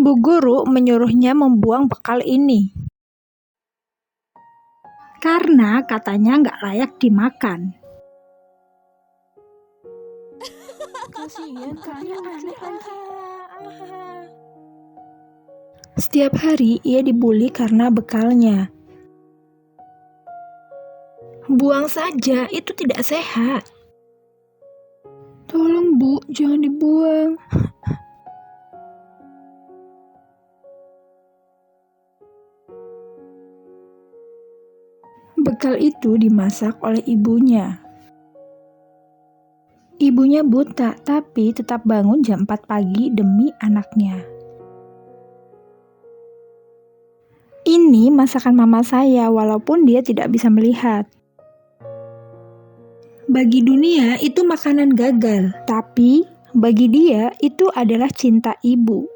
Bu guru menyuruhnya membuang bekal ini. Karena katanya nggak layak dimakan. Kasihan kaknya lucu. Setiap hari ia dibully karena bekalnya. Buang saja, itu tidak sehat. Tolong Bu, jangan dibuang. Bekal itu dimasak oleh ibunya. Ibunya buta, tapi tetap bangun jam 4 pagi demi anaknya. Ini masakan mama saya, walaupun dia tidak bisa melihat. Bagi dunia itu makanan gagal, tapi bagi dia itu adalah cinta ibu.